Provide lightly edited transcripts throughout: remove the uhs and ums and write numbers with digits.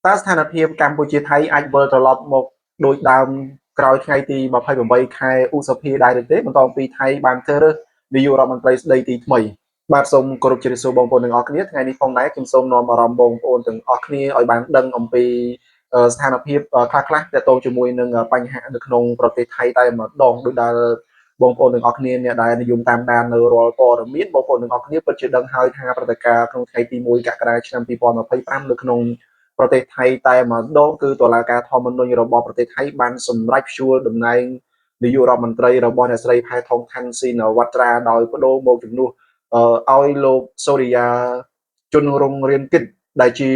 តើស្ថានភាពកម្ពុជាថៃអាចវិលត្រឡប់មកដូចដើមក្រោយថ្ងៃទី28ខែឧសភាដែរឬទេបន្ទាប់ពីថៃបានជ្រើសរើសនាយករដ្ឋមន្ត្រីស្ដីទីថ្មីបាទសូមគោរពជម្រាបសួរបងប្អូនទាំងអស់គ្នាថ្ងៃនេះផងដែរខ្ញុំសូមនាំអារម្មណ៍បងប្អូនទាំងអស់គ្នាឲ្យបានដឹងអំពីស្ថានភាពខ្លះៗទាក់ទងជាមួយនឹងបញ្ហានៅក្នុងប្រទេសថៃតែម្ដងដោយដែលបងប្អូនទាំងអស់គ្នាអ្នកដែលនិយមតាមដាននៅរាល់ព័ត៌មានបងប្អូនទាំងអស់គ្នាពិតជាដឹងហើយថាព្រឹត្តិការណ៍ក្នុងថ្ងៃទី1កក្កដាឆ្នាំ2025នៅក្នុងប្រទេសថៃតែម្ដងគឺតុលាការធម្មនុញ្ញរបស់ប្រទេសថៃបានសម្រេចព្យួរតំណែងនាយករដ្ឋមន្ត្រីរបស់អ្នកស្រីផែថុងខាន់ស៊ីនវត្រាដោយបដូរមកជំនួសឲ្យលោកសូរិយាជុនរុងរៀនគិតដែលជា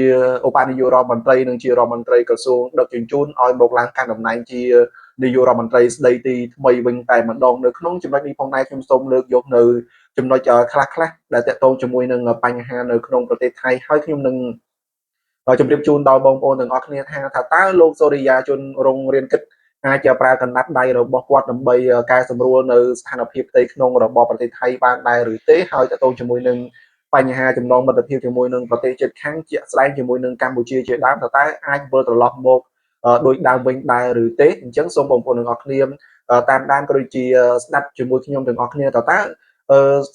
ឧបនាយករដ្ឋមន្ត្រីនិងជារដ្ឋមន្ត្រីក្រសួងដឹកជញ្ជូនឲ្យមកឡើងកាន់តំណែងជានាយករដ្ឋមន្ត្រីស្ដីទីថ្មីវិញតែម្ដងនៅក្នុងចំណុចនេះផងដែរខ្ញុំសូមលើកយកនៅចំណុចខ្លះៗដែលតាក់ទងជាមួយនឹងបញ្ហានៅក្នុងប្រទេសថៃហើយខ្ញុំនឹងជម្រាបជូនដល់បងប្អូនទាំងអស់គ្នាថាតើលោកសូរិយាជុនរុងរៀនគិតអាចប្រើកណ្ដាប់ដៃរបស់គាត់ដើម្បីកែសម្រួលនៅស្ថានភាពផ្ទៃក្នុងរបស់ប្រទេសថៃបានដែរឬទេហើយតទៅជាមួយនឹងបញ្ហាចំណងមិត្តភាពជាមួយនឹងប្រទេសជិតខាងជាក់ស្ដែងជាមួយនឹងកម្ពុជាជាដើមតើអាចវិលត្រឡប់មកដោយដើមវិញដែរឬទេអញ្ចឹងសូមបងប្អូនទាំងអស់គ្នាតាមដានក៏ដូចជាស្ដាប់ជាមួយខ្ញុំទាំងអស់គ្នាតើ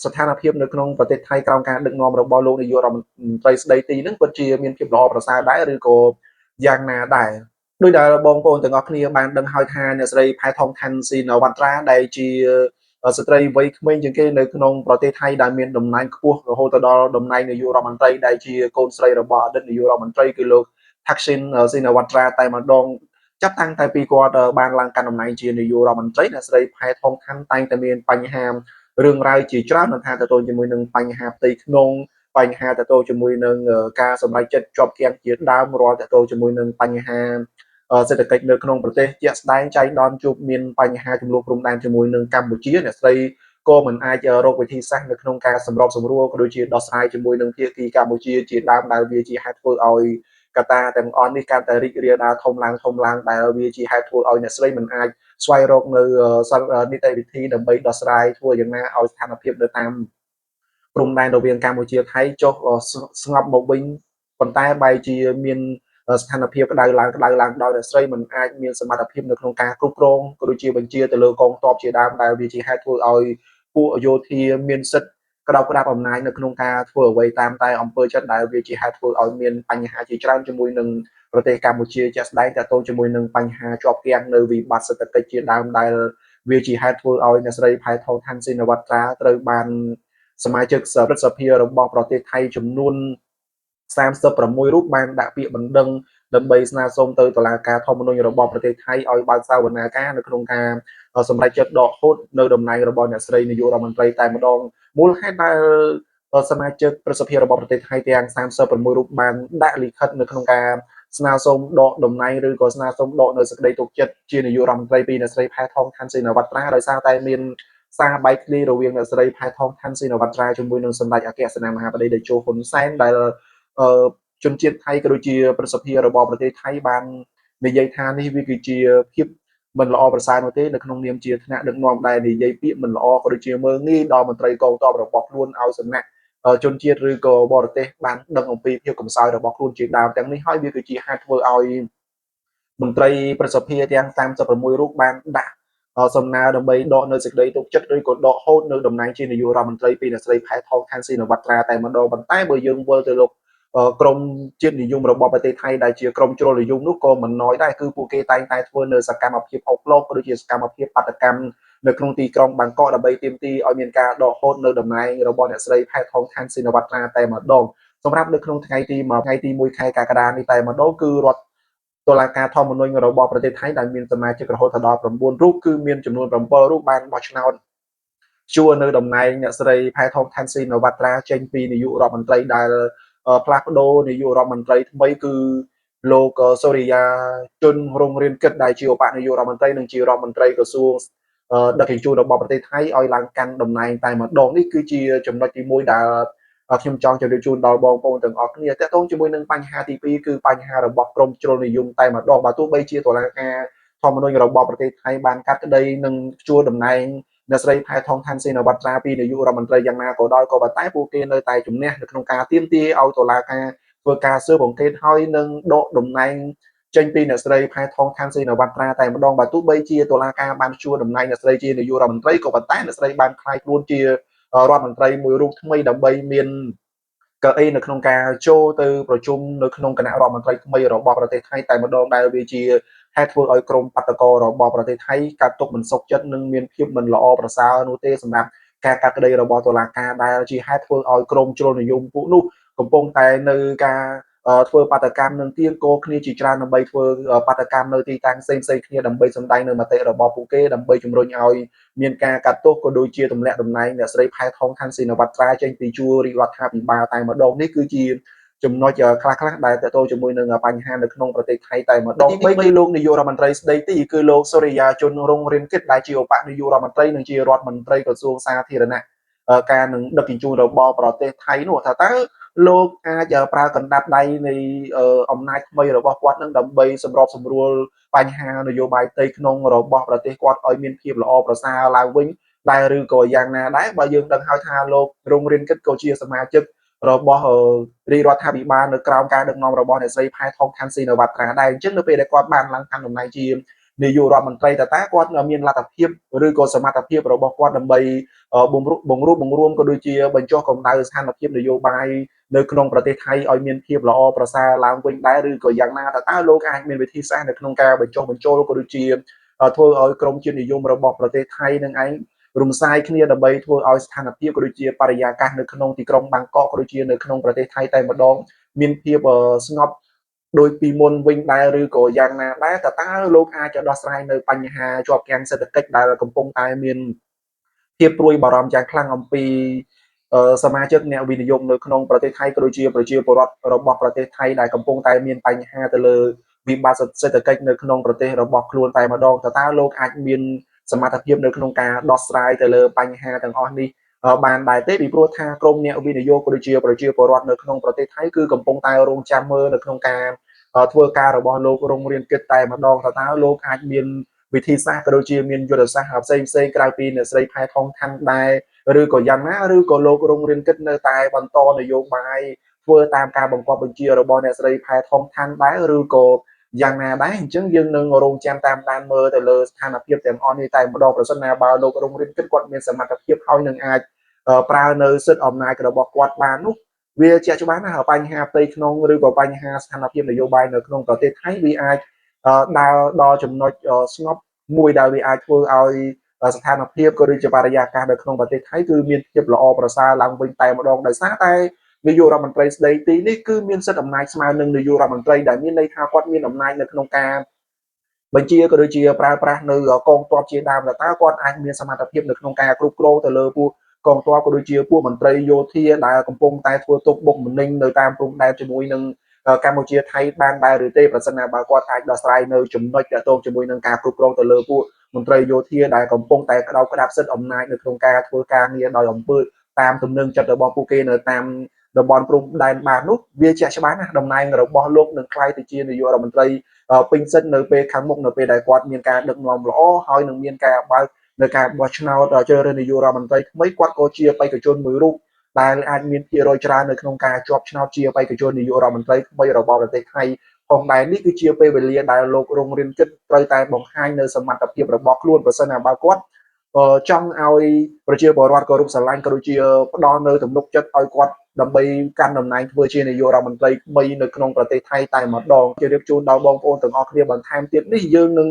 ស្ថានភាពនៅក្នុងប្រទេសថៃក្រោមការដឹកនាំរបស់លោកនាយករដ្ឋមន្ត្រីស្ដីទីនឹងពិតជាមានភាពល្អប្រសើរដែរឬក៏យ៉ាងណាដែរដោយដែលបងប្អូនទាំងអស់គ្នាបានដឹងហើយថាអ្នកស្រីផែថុងខាន់ស៊ីនវត្រាដែលជាស្ត្រីវ័យក្មេងជាងគេនៅក្នុងប្រទេសថៃដែលមានតំណែងខ្ពស់រហូតដល់តំណែងនាយករដ្ឋមន្ត្រីដែលជាកូនស្រីរបស់អតីតនាយករដ្ឋមន្ត្រីគឺលោក Thaksin Shinawatra តែម្ដងចាប់តាំងតែពីគាត់បានឡើងកាន់តំណែងជានាយករដ្ឋមន្ត្រីអ្នកស្រីផែថុងខាន់តែងតែមានបញ្ហារឿងរ៉ាវជាច្រើនមិនថាទៅទល់ជាមួយនឹងបញ្ហាផ្ទៃក្នុងបញ្ហាទៅទល់ជាមួយនឹងការសម្រេចចិត្តជាប់គាំងជាដើមរាល់ទៅទល់ជាមួយនឹងបញ្ហាសេដ្ឋកិច្ចនៅក្នុងប្រទេសជាក់ស្ដែងចៃដន្យជួបមានបញ្ហាចំនួនព្រំដែនជាមួយនឹងកម្ពុជាអ្នកស្រីក៏មិនអាចរកវិធីសាស្ត្រនៅក្នុងការសម្របសម្រួលក៏ដូចជាដោះស្រាយជាមួយនឹងភាគីកម្ពុជាជាដើមដែលវាជាហេតុធ្វើឲ្យកត្តាទាំងអស់នេះកាន់តែរីករាលដាលធំឡើងដែលវាជាហេតុធ្វើឲ្យអ្នកស្រីមិនអាចស្វែងរកនៅនីតិវិធីដើម្បីដោះស្រាយធ្វើយ៉ាងណាឲ្យស្ថានភាពនៅតាមព្រំដែនរវាងកម្ពុជាថៃចុះស្ងប់មកវិញប៉ុន្តែបែរជាមានស្ថានភាពក្តៅឡើងដោយអ្នកស្រីមិនអាចមានសមត្ថភាពនៅក្នុងការគ្រប់គ្រងក៏ដូចជាបញ្ជាទៅលើកងទ័ពជាដើមដែលវាជាហេតុធ្វើឲ្យពួកយោធាមានសិទ្ធិក្តោបក្តាប់អំណាចនៅក្នុងការធ្វើអ្វីតាមតែអំពើចិត្តដែលវាជាហេតុធ្វើឲ្យមានបញ្ហាជាច្រើនជាមួយនឹងប្រទេសកម្ពុជាជាក់ស្ដែងតទៅជាមួយនឹងបញ្ហាជាប់គាំងនៅវិបត្តិសេដ្ឋកិច្ចជាដើមដែលវាជាហេតុធ្វើឲ្យអ្នកស្រីផែថោខាន់ស៊ីនវត្រាត្រូវបានសមាជិកព្រឹទ្ធសភារបស់ប្រទេសថៃចំនួន36រូបបានដាក់ពាក្យបណ្ដឹងដើម្បីស្នើសុំទៅតុលាការធម្មនុញ្ញរបស់ប្រទេសថៃឲ្យបើកសវនាការនៅក្នុងការសម្រេចចិត្តដកហូតនៅតំណែងរបស់អ្នកស្រីនាយករដ្ឋមន្ត្រីតែម្ដងមូលហេតុដែលសមាជិកព្រឹទ្ធសភារបស់ប្រទេសថៃទាំង36រូបបានដាក់លិខិតនៅក្នុងការស្នើសុំដកតំណែងឬក៏ស្នើសុំដកនៅសេចក្តីទុកចិត្តជានាយករដ្ឋមន្ត្រីពីអ្នកស្រីផែថងខាន់ស៊ីនវត្រាដោយសារតែមានសារបែកធ្លាយរវាងអ្នកស្រីផែថងខាន់ស៊ីនវត្រាជាមួយនឹងសម្ដេចអគ្គសេនាមហាបតីតេជោហ៊ុនសែនដែលជនជាតិថៃក៏ដូចជាប្រសិទ្ធភាពរបស់ប្រទេសថៃបាននិយាយថានេះវាគឺជាភាពមិនល្អប្រសើរនោះទេនៅក្នុងនាមជាថ្នាក់ដឹកនាំដែលនិយាយពាក្យមិនល្អក៏ដូចជាមើងងាយដល់មន្ត្រីកងទ័ពរបស់ខ្លួនឲ្យសំណាក់ជនជាតិឬក៏បរទេសបានដឹងអំពីភាពកំសោយរបស់ខ្លួនជាដើមទាំងនេះហើយវាគឺជាហេតុធ្វើឲ្យមន្ត្រីប្រសិទ្ធភាពទាំង36រូបបានដាក់សំណើដើម្បីដកនៅសេចក្តីទុកចិត្តឬក៏ដកហូតនៅតំណែងជានាយករដ្ឋមន្ត្រីពីអ្នកស្រីផែថោខាន់ស៊ីនវត្រាតែម្ដងប៉ុន្តែបើយើងវិលទៅលោកក្រមជាតិនិយមរបស់ប្រទេសថៃដែលជាក្រមជ្រុលនិយមនោះក៏មិនណយដែរគឺពួកគេតែងតែធ្វើនៅសកម្មភាពអុកឡុកឬជាសកម្មភាពបាតកម្មនៅក្នុងទីក្រុងបាងកកដើម្បីទាមទារឲ្យមានការដកហូតនៅតំណែងរបស់អ្នកស្រីផែថងខាន់ស៊ីនវត្រាតែម្ដងសម្រាប់នៅក្នុងថ្ងៃទី1ខែកក្កដានេះតែម្ដងគឺរដ្ឋតុលាការធម្មនុញ្ញរបស់ប្រទេសថៃដែលមានសមាជិករហូតដល់9រូបគឺមានចំនួន7រូបបានបោះឆ្នោតជួនៅតំណែងអ្នកស្រីផែថងខាន់ស៊ីនវត្រាចេញពីនាយករដ្ឋមន្ត្រីដែលផ្លាស់ប្ដូរនាយករដ្ឋមន្ត្រីថ្មីគឺលោកសូរិយាជុនរុងរៀនគិតដែលជាឧបនាយករដ្ឋមន្ត្រីនិងជារដ្ឋមន្ត្រីក្រសួងដឹកជញ្ជូនរបស់ប្រទេសថៃឲ្យឡើងកាន់តំណែងតែម្ដងនេះគឺជាចំណុចទី1ដែលខ្ញុំចង់ជម្រាបជូនដល់បងប្អូនទាំងអស់គ្នាតើតើជាមួយនឹងបញ្ហាទី2គឺបញ្ហារបស់ក្រមជ្រុលនិយមតែម្ដងបើទោះបីជាតុលាការធម្មនុញ្ញរបស់ប្រទេសថៃបានកាត់ក្តីនិងជួលតំណែងអ្នកស្រីផែថងខាន់ស៊ីនវត្រាពីនាយករដ្ឋមន្ត្រីយ៉ាងណាក៏ដោយក៏ប៉ុន្តែពួកគេនៅតែជំនះនៅក្នុងការទាមទារឲ្យតុលាការ ធ្វើការស៊ើបអង្កេតហើយនឹងដកតំណែងចេញពីអ្នកស្រីផែថងខាន់ស៊ីនវត្ត្រាតែម្ដងបើទោះបីជាតុលាការបានជួតំណែងអ្នកស្រីជានាយករដ្ឋមន្ត្រីក៏ប៉ុន្តែអ្នកស្រីបានខ្លាយខ្លួនជារដ្ឋមន្ត្រីមួយរូបថ្មីដើម្បីមានកៅអីនៅក្នុងការចូលទៅប្រជុំនៅក្នុងគណៈរដ្ឋមន្ត្រីថ្មីរបស់ប្រទេសថៃតែម្ដងដែលវាជាហេតុធ្វើឲ្យក្រមបាតកោរបស់ប្រទេសថៃកាត់ទុកមិនសុខចិត្តនិងមានភាពមិនល្អប្រសើរនោះទេសម្រាប់ការកាត់ក្តីរបស់តុលាការដែលជាហេតុធ្វើឲ្យក្រមជ្រុលនិយមពួកនោះកំពុងតែនៅការធ្វើបាតកម្មនឹងទៀងកោគ្នាជាច្រើនដើម្បីធ្វើបាតកម្មនៅទីតាំងផ្សេងៗគ្នាដើម្បីសម្ដែងនៅមតិរបស់ពួកគេដើម្បីជំរុញឲ្យមានការកាត់ទោសក៏ដូចជាទម្លាក់តំណែងអ្នកស្រីផែថងខាន់ស៊ីនវត្ត្រាចេញពីជួររាជរដ្ឋាភិបាលតែម្ដងនេះគឺជាចំណុចខ្លះៗដែលតទៅជាមួយនឹងបញ្ហានៅក្នុងប្រទេសថៃតែម្ដងទី3គឺលោកនាយករដ្ឋមន្ត្រីស្ដីទីគឺលោកសូរិយាជុនរុងរិនគិតដែលជាឧបនាយករដ្ឋមន្ត្រីនិងជារដ្ឋមន្ត្រីក្រសួងសាធារណៈការនឹងដឹកជញ្ជូនរបស់ប្រទេសថៃនោះថាតើលោកអាចប្រើកណ្ដាប់ដៃនៃអំណាចថ្មីរបស់គាត់នឹងដើម្បីសម្របសម្រួលបញ្ហានយោបាយផ្ទៃក្នុងរបស់ប្រទេសគាត់ឲ្យមានភាពល្អប្រសើរឡើងវិញដែរឬក៏យ៉ាងណាដែរបើយើងដឹងហើយថាលោករុងរិនគិតក៏ជាសមាជិករបស់រាជរដ្ឋាភិបាលនៅក្រោមការដឹកនាំរបស់អ្នកស្រីផែថងខាន់ស៊ីនវត្ត្រាដែរអញ្ចឹងនៅពេលដែលគាត់បានឡើងកាន់តំណែងជានាយករដ្ឋមន្ត្រីតើគាត់មានលទ្ធភាពឬក៏សមត្ថភាពរបស់គាត់ដើម្បីបង្រួបបង្រួមក៏ដូចជាបញ្ចុះកម្ដៅស្ថានភាពនយោបាយនៅក្នុងប្រទេសថៃឲ្យមានភាពល្អប្រសើរឡើងវិញដែរឬក៏យ៉ាងណាតើលោកអាចមានវិធីសាស្ត្រនៅក្នុងការបញ្ចុះបញ្ចូលក៏ដូចជាធ្វើឲ្យក្រមជាតិនិយមរបស់ប្រទេសថៃនឹងឯងរំសាយគ្នាដើម្បីធ្វើឲ្យស្ថានភាពក៏ដូចជាបរិយាកាសនៅក្នុងទីក្រុងបាងកកក៏ដូចជានៅក្នុងប្រទេសថៃតែម្ដងមានភាពស្ងប់ដោយពីមុនវិញដែរឬក៏យ៉ាងណាដែរតើលោកអាចដោះស្រាយនៅបញ្ហាជាប់គាំងសេដ្ឋកិច្ចដែលកំពុងតែមានភាពព្រួយបារម្ភយ៉ាងខ្លាំងអំពីសមាជិកអ្នកវិនិយោគនៅក្នុងប្រទេសថៃក៏ដូចជាប្រជាពលរដ្ឋរបស់ប្រទេសថៃដែលកំពុងតែមានបញ្ហាទៅលើវិបត្តិសេដ្ឋកិច្ចនៅក្នុងប្រទេសរបស់ខ្លួនតែម្ដងតើលោកអាចមានសមត្ថភាពនៅក្នុងការដោះស្រាយទៅលើបញ្ហាទាំងអស់នេះបានដែរទេពីព្រោះថាក្រមអ្នកវិនិយោគក៏ដូចជាប្រជាពលរដ្ឋនៅក្នុងប្រទេសថៃគឺកំពុងតែរងចាំមើលនៅក្នុងការធ្វើការរបស់លោករុងរៀនគិតតែម្ដងតើលោកអាចមានវិធីសាស្ត្រក៏ដូចជាមានយុទ្ធសាស្ត្រផ្សេងៗក្រៅពីអ្នកស្រីផែថងខាន់ដែរឬក៏យ៉ាងណាឬក៏លោករុងរៀនគិតនៅតែបន្តនយោបាយធ្វើតាមការបង្គាប់បញ្ជារបស់អ្នកស្រីផែថងខាន់ដែរឬក៏យ៉ាងណាដែរអញ្ចឹងយើងនឹងរងចាំតាមដានមើលទៅលើស្ថានភាពទាំងអស់នេះតែម្ដងប្រសិនណាបើលោករុងរៀនគិតគាត់មានសមត្ថភាពហើយនឹងអាចប្រើនៅសិទ្ធិអំណាចរបស់គាត់បាននោះវាជាក់ច្បាស់ណាស់បញ្ហាផ្ទៃក្នុងឬក៏បញ្ហាស្ថានភាពនយោបាយនៅក្នុងប្រទេសថៃវាអាចដើរដល់ចំណុចស្ងប់មួយដែលវាអាចធ្វើឲ្យស្ថានភាពក៏ដូចជាបរិយាកាសនៅក្នុងប្រទេសថៃគឺមានភាពល្អប្រសើរឡើងវិញតែម្ដងដោយសារតែនាយករដ្ឋមន្ត្រីស្ដីទីនេះគឺមានសិទ្ធិអំណាចស្មើនឹងនាយករដ្ឋមន្ត្រីដែលមានន័យថាគាត់មានអំណាចនៅក្នុងការបញ្ជាក៏ដូចជាប្រើប្រាស់នៅកងទ័ពជាដើមតើគាត់អាចមានសមត្ថភាពនៅក្នុងការគ្រប់គ្រងទៅលើពួកកងទ័ពក៏ដូចជាពួកមន្ត្រីយោធាដែលកំពុងតែធ្វើទុកបុកម្នេញនៅតាមព្រំដែនជាមួយនឹងកម្ពុជាថៃបានដែរឬទេប្រសិនណាបើគាត់អាចដោះស្រាយនៅចំណុចទាក់ទងជាមួយនឹងការគ្រប់គ្រងទៅលើពួកមន្ត្រីយោធាដែលកំពុងតែក្តោបក្តាប់សិទ្ធិអំណាចនៅក្នុងការធ្វើការងារដោយអំពើតាមទំនឹងចិត្តរបស់ពួកគេនៅតាមតំបន់ព្រំដែនបាននោះវាជាក់ច្បាស់ណាស់តំណែងរបស់លោកនឹងក្លាយទៅជានាយករដ្ឋមន្ត្រីពេញសិទ្ធិនៅពេលខាងមុខនៅពេលដែលគាត់មានការដឹកនាំល្អហើយនឹងមានការបើកនៅការបោះឆ្នោតជ្រើសរើសនាយករដ្ឋមន្ត្រីថ្មីគាត់ក៏ជាបេក្ខជនមួយរូបដែលអាចមានភាគរយច្រើននៅក្នុងការជាប់ឆ្នោតជាបេក្ខជននាយករដ្ឋមន្ត្រីថ្មីរបស់ប្រទេសថៃផងដែរនេះគឺជាពេលវេលាដែលលោករុងរៀនគិតត្រូវតែបង្ហាញនៅសមត្ថភាពរបស់ខ្លួនប្រសិនណាបើគាត់ចង់ឲ្យប្រជាពលរដ្ឋគោរពស្រឡាញ់ក៏ដូចជាផ្ដល់នៅទំនុកចិត្តឲ្យគាត់ដើម្បីកាន់តំណែងធ្វើជានាយករដ្ឋមន្ត្រីថ្មីនៅក្នុងប្រទេសថៃតែម្ដងជម្រាបជូនដល់បងប្អូនទាំងអស់គ្នាបន្ថែមទៀតនេះយើងនឹង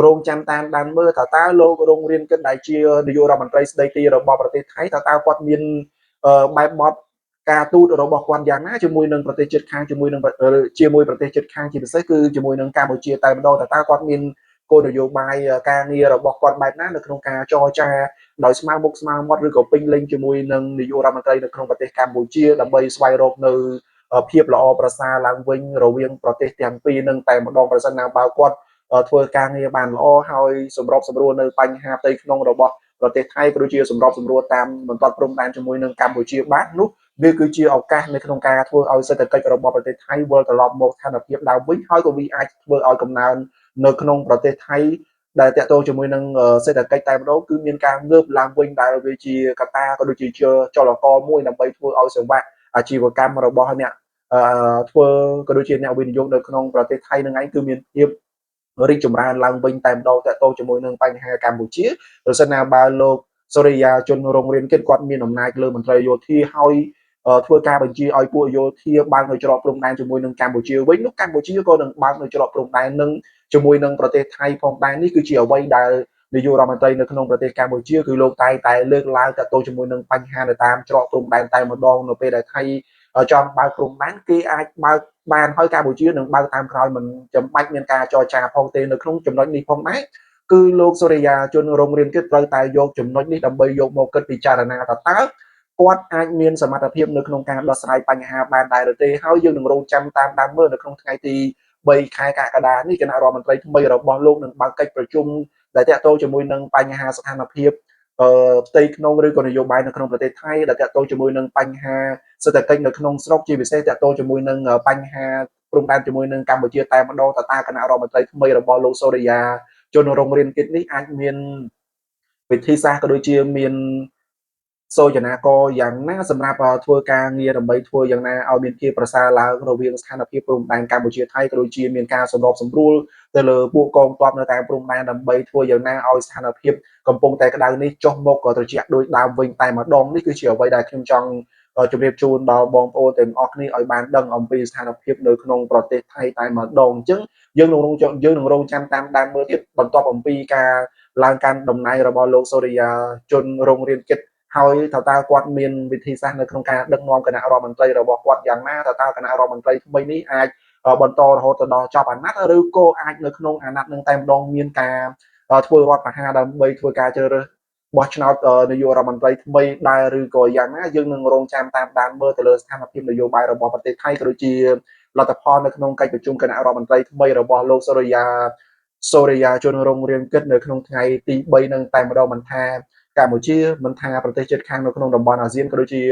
រងចាំតាមដានមើលតើលោករុងរៀនគិតដែលជានាយករដ្ឋមន្ត្រីស្ដីទីរបស់ប្រទេសថៃតើគាត់មានបែបបទការទូតរបស់គាត់យ៉ាងណាជាមួយនឹងប្រទេសជិតខាងជាមួយប្រទេសជិតខាងជាពិសេសគឺជាមួយនឹងកម្ពុជាតែម្ដងតើគាត់មានគោលនយោបាយការងាររបស់គាត់បែបណានៅក្នុងការចរចាដោយស្មើមុខស្មើមាត់ឬក៏ពេញលេញជាមួយនឹងនាយករដ្ឋមន្ត្រីនៅក្នុងប្រទេសកម្ពុជាដើម្បីស្វែងរកនៅភាពល្អប្រសើរឡើងវិញរវាងប្រទេសទាំងពីរនឹងតែម្ដងប្រសិនណាបើគាត់ធ្វើការងារបានល្អហើយសម្របសម្រួលនៅបញ្ហាផ្ទៃក្នុងរបស់ប្រទេសថៃក៏ដូចជាសម្របសម្រួលតាមបន្ទាត់ព្រំដែនជាមួយនឹងកម្ពុជាបាននោះវាគឺជាឱកាសនៅក្នុងការធ្វើឲ្យសេដ្ឋកិច្ចរបស់ប្រទេសថៃវិលត្រឡប់មកស្ថានភាពដើមវិញហើយក៏វាអាចធ្វើឲ្យកំណើននៅក្នុងប្រទេសថៃដែលតកតងជាមួយនឹងសេដ្ឋកិច្ចតែម្ដងគឺមានការងើបឡើងវិញដែលវាជាកត្តាក៏ដូចជាចលករមួយដើម្បីធ្វើឲ្យសេវាអាជីវកម្មរបស់អ្នក ធ្វើក៏ដូចជាអ្នកវិនិយោគនៅក្នុងប្រទេសថៃនឹងឯងគឺមានភាពរីកចម្រើនឡើងវិញតែម្ដងតាក់ទងជាមួយនឹងបញ្ហាកម្ពុជាប្រសិនណាបើលោកសូរិយាជនរងរៀនគិតគាត់មានអំណាចលើមន្ត្រីយោធាហើយធ្វើការបញ្ជាឲ្យពួកយោធាបើកនៅច្រកព្រំដែនជាមួយនឹងកម្ពុជាវិញនោះកម្ពុជាក៏នឹងបើកនៅច្រកព្រំដែននឹងជាមួយនឹងប្រទេសថៃផងដែរនេះគឺជាអ្វីដែលនាយករដ្ឋមន្ត្រីនៅក្នុងប្រទេសកម្ពុជាគឺលោកតែលើកឡើងតាក់ទងជាមួយនឹងបញ្ហានៅតាមច្រកព្រំដែនតែម្ដងនៅពេលដែលថៃចង់បើកព្រំដែនគេអាចបើកបានហើយកម្ពុជានឹងបើកតាមក្រោយមិនចាំបាច់មានការចរចាផងទេនៅក្នុងចំណុចនេះផងដែរគឺលោកសូរិយាជនរងរៀនគិតត្រូវតែយកចំណុចនេះដើម្បីយកមកគិតពិចារណាតើគាត់អាចមានសមត្ថភាពនៅក្នុងការដោះស្រាយបញ្ហាបានដែរឬទេហើយយើងនឹងរងចាំតាមដានមើលនៅក្នុងថ្ងៃទី3ខែកក្កដានេះគណៈរដ្ឋមន្ត្រីថ្មីរបស់លោកនឹងបើកកិច្ចប្រជុំដែលតាក់ទងជាមួយនឹងបញ្ហាស្ថានភាពផ្ទៃក្នុងឬក៏នយោបាយនៅក្នុងប្រទេសថៃដែលតាក់ទងជាមួយនឹងបញ្ហាសេដ្ឋកិច្ចនៅក្នុងស្រុកជាពិសេសតាក់ទងជាមួយនឹងបញ្ហាព្រំដែនជាមួយនឹងកម្ពុជាតែម្ដងតើគណៈរដ្ឋមន្ត្រីថ្មីរបស់លោកសូរិយាជនរងរៀនគិតនេះអាចមានវិធីសាស្ត្រក៏ដូចជាមានសូចនាករយ៉ាងណាសម្រាប់ធ្វើការងារដើម្បីធ្វើយ៉ាងណាឲ្យមានភាពប្រសើរឡើងរវាងស្ថានភាពព្រំដែនកម្ពុជាថៃក៏ដូចជាមានការសម្របសម្រួលទៅលើពួកកងទ័ពនៅតាមព្រំដែនដើម្បីធ្វើយ៉ាងណាឲ្យស្ថានភាពកំពុងតែក្តៅនេះចុះមកក៏ត្រជាក់ដូចដើមវិញតែម្ដងនេះគឺជាអ្វីដែលខ្ញុំចង់ជម្រាបជូនដល់បងប្អូនទាំងអស់គ្នាឲ្យបានដឹងអំពីស្ថានភាពនៅក្នុងប្រទេសថៃតែម្ដងអញ្ចឹងយើងនឹងរងចាំតាមដានមើលទៀតបន្ទាប់អំពីការឡើងកាន់តំណែងរបស់លោកសូរិយាជនរងរៀនគិតហើយតើគាត់មានវិធីសាស្ត្រនៅក្នុងការដឹកនាំគណៈរដ្ឋមន្ត្រីរបស់គាត់យ៉ាងណាតើគណៈរដ្ឋមន្ត្រីថ្មីនេះអាចបន្តរហូតទៅដល់ចប់អាណត្តិឬក៏អាចនៅក្នុងអាណត្តិនឹងតែម្ដងមានការធ្វើរដ្ឋប្រហារដើម្បីធ្វើការជ្រើសរើសបោះឆ្នោតនាយករដ្ឋមន្ត្រីថ្មីដែរឬក៏យ៉ាងណាយើងនឹងរងចាំតាមដានមើលទៅលើស្ថានភាពនយោបាយរបស់ប្រទេសថៃក៏ដូចជាលទ្ធផលនៅក្នុងកិច្ចប្រជុំគណៈរដ្ឋមន្ត្រីថ្មីរបស់លោកសូរិយាជនរងរៀនគិតនៅក្នុងថ្ងៃទី3នឹងតែម្ដងមិនថាកម្ពុជាមិនថាប្រទេសជិតខាងនៅក្នុងតំបន់អាស៊ានក៏ដូចជា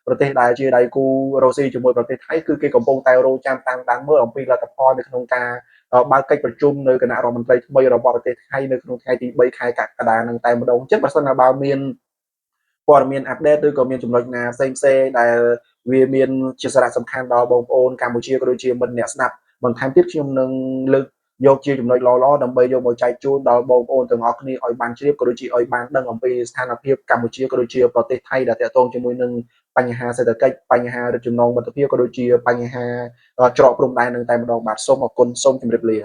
ប្រទេសដែលជាដៃគូរស់ស៊ីជាមួយប្រទេសថៃគឺគេកំពុងតែរងចាំតាមដានមើលអំពីលទ្ធផលនៅក្នុងការបើកកិច្ចប្រជុំនៅគណៈរដ្ឋមន្ត្រីថ្មីរបស់ប្រទេសថៃនៅក្នុងថ្ងៃទី3ខែកក្កដានឹងតែម្ដងអញ្ចឹងបើសិនណាបើមានព័ត៌មានអាប់ដេតឬក៏មានចំណុចណាផ្សេងដែលវាមានជាសារៈសំខាន់ដល់បងប្អូនកម្ពុជាក៏ដូចជាមិត្តអ្នកស្ដាប់បន្ថែមទៀតខ្ញុំនឹងលើកយកជាចំណុចល្អៗដើម្បីយកមកចែកជូនដល់បងប្អូនទាំងអស់គ្នាឲ្យបានជ្រាបក៏ដូចជាឲ្យបានដឹងអំពីស្ថានភាពកម្ពុជាក៏ដូចជាប្រទេសថៃដែលទាក់ទងជាមួយនឹងបញ្ហាសេដ្ឋកិច្ចបញ្ហារឹតចំណងមិត្តភាពក៏ដូចជាបញ្ហាច្រកព្រំដែននឹងតែម្ដងបាទសូមអរគុណសូមជម្រាបលា